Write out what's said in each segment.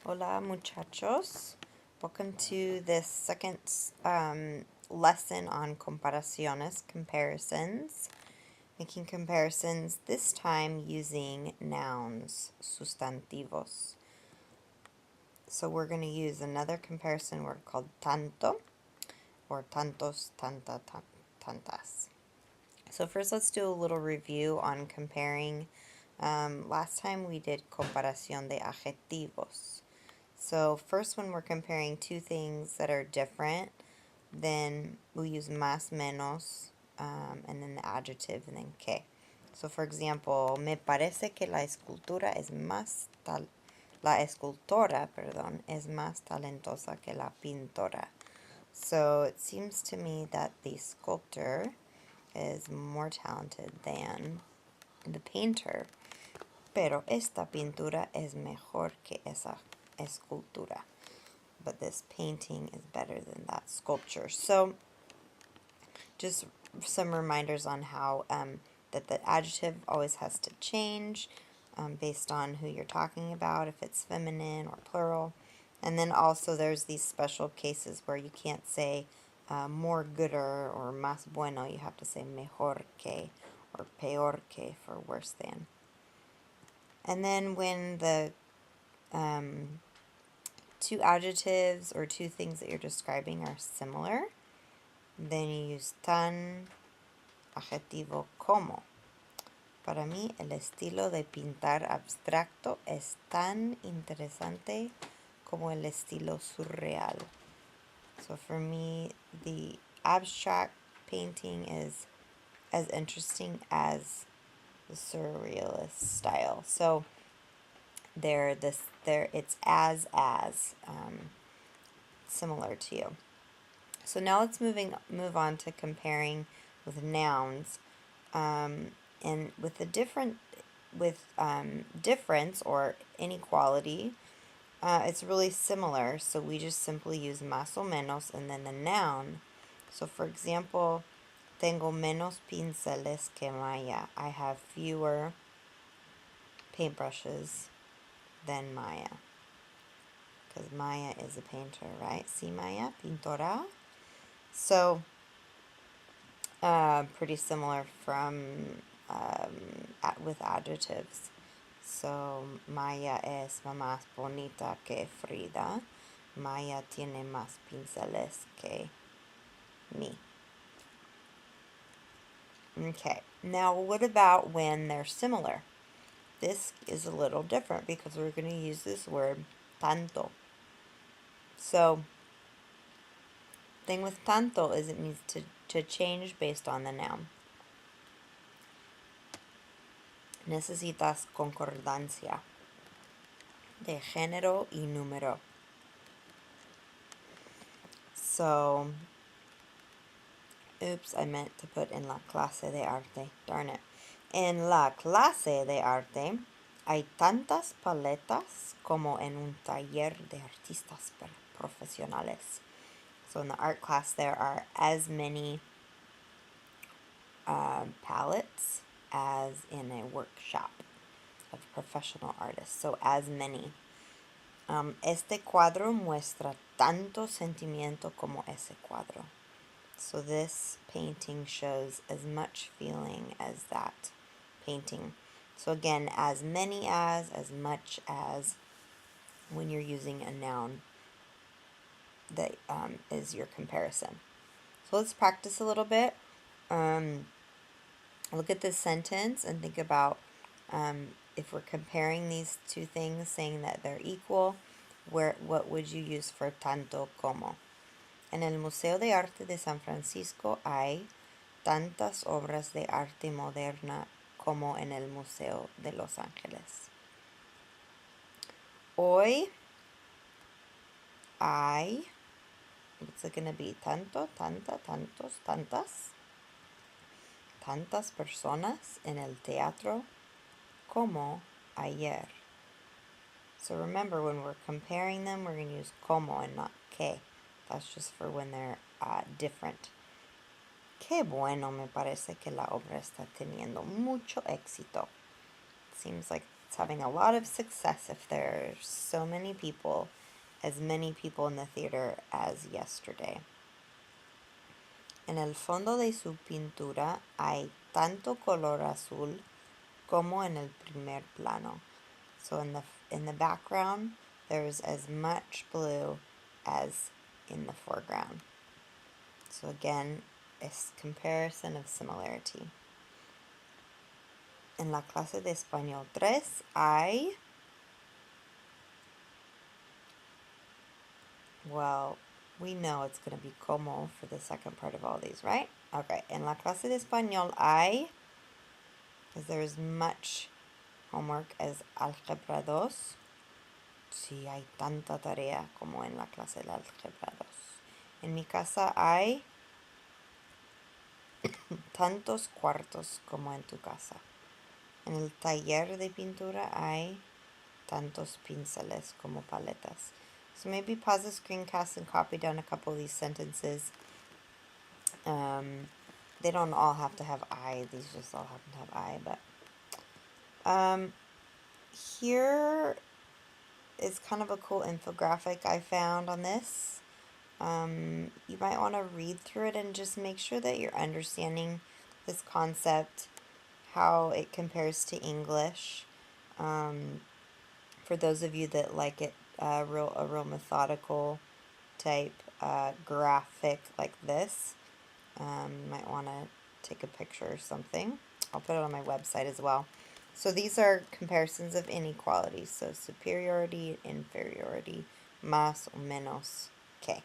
Hola muchachos, welcome to this second lesson on comparaciones, comparisons, making comparisons, this time using nouns, sustantivos. So we're going to use another comparison word called tanto, or tantos, tantas. So first let's do a little review on comparing. Last time we did comparación de adjetivos. So first, when we're comparing two things that are different, then we'll use más-menos, and then the adjective, and then que. So for example, me parece que la escultura es la escultora, perdón, es más talentosa que la pintora. So it seems to me that the sculptor is more talented than the painter. Pero esta pintura es mejor que esa escultura. But this painting is better than that sculpture. So just some reminders on how that the adjective always has to change based on who you're talking about, if it's feminine or plural. And then also there's these special cases where you can't say more gooder or más bueno. You have to say mejor que or peor que for worse than. And then when the two adjectives or two things that you're describing are similar, then you use tan, adjetivo como. Para mí, el estilo de pintar abstracto es tan interesante como el estilo surreal. So for me, the abstract painting is as interesting as the surrealist style. So it's as similar to you. So now let's move on to comparing with nouns, and with the difference or inequality, it's really similar. So we just simply use más o menos and then the noun. So for example, tengo menos pinceles que Maya. I have fewer paintbrushes than Maya. Because Maya is a painter, right? See Maya, pintora. So, pretty similar with adjectives. So, Maya es más bonita que Frida. Maya tiene más pinceles que me. Okay, now what about when they're similar? This is a little different because we're going to use this word tanto. So, thing with tanto is it needs to change based on the noun. Necesitas concordancia de género y número. So, oops, I meant to put en la clase de arte. Darn it. En la clase de arte hay tantas paletas como en un taller de artistas profesionales. So in the art class, there are as many palettes as in a workshop of professional artists. So as many. Este cuadro muestra tanto sentimiento como ese cuadro. So this painting shows as much feeling as that painting. So again, as many as much as, when you're using a noun that is your comparison. So let's practice a little bit. Look at this sentence and think about if we're comparing these two things, saying that they're equal, what would you use for tanto como? En el Museo de Arte de San Francisco hay tantas obras de arte moderna como en el Museo de Los Ángeles. Hoy hay, what's it going to be? Tanto, tanta, tantos, tantas personas en el teatro como ayer. So remember, when we're comparing them, we're going to use como and not que. That's just for when they're different. Qué bueno, me parece que la obra está teniendo mucho éxito. Seems like It's having a lot of success if there are so many people, as many people in the theater as yesterday. En el fondo de su pintura hay tanto color azul como en el primer plano. So in the background, there's as much blue as in the foreground. So again, it's comparison of similarity. En la clase de Español 3 hay, well, we know it's going to be como for the second part of all these, right? Okay, en la clase de Español hay, because there's much homework as álgebra 2. Sí, hay tanta tarea como en la clase de álgebra 2. En mi casa hay tantos cuartos como en tu casa. En el taller de pintura hay tantos pinceles como paletas. So maybe pause the screencast and copy down a couple of these sentences. They don't all have to have I. These just all happen to have I. But here is kind of a cool infographic I found on this. You might want to read through it and just make sure that you're understanding this concept, how it compares to English. For those of you that like it a real methodical type graphic like this, you might want to take a picture or something. I'll put it on my website as well. So these are comparisons of inequalities. So superiority, inferiority, más o menos que.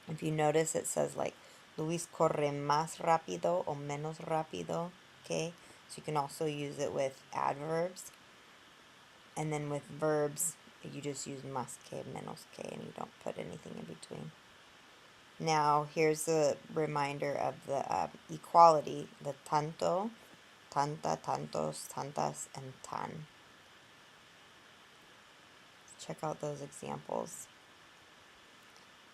If you notice, it says like Luis corre más rápido o menos rápido que. So you can also use it with adverbs. And then with verbs, you just use más que, menos que, and you don't put anything in between. Now, here's a reminder of the equality, the tanto, tanta, tantos, tantas, and tan. Check out those examples.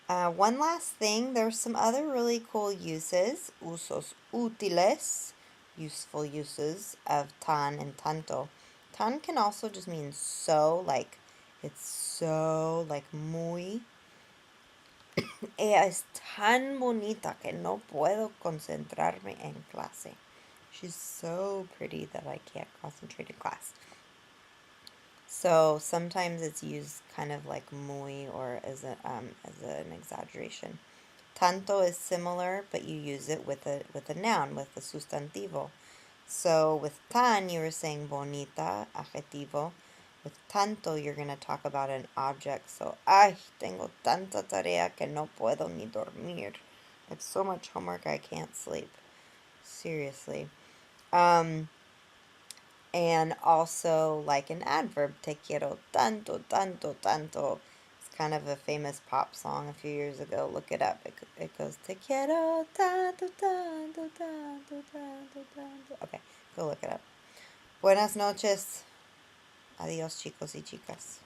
One last thing, there's some other really cool uses, usos útiles, useful uses of tan and tanto. Tan can also just mean so, like it's so, like muy. Ella es tan bonita que no puedo concentrarme en clase. She's so pretty that I can't concentrate in class. So sometimes it's used kind of like muy or as an exaggeration. Tanto is similar, but you use it with a noun, with a sustantivo. So with tan, you were saying bonita, adjetivo. With tanto, you're going to talk about an object. So, ay, tengo tanta tarea que no puedo ni dormir. I have so much homework I can't sleep. Seriously. And also like an adverb, te quiero tanto, tanto, tanto. It's kind of a famous pop song a few years ago. Look it up. It goes, te quiero tanto, tanto, tanto, tanto, tanto. Okay, go look it up. Buenas noches. Adiós, chicos y chicas.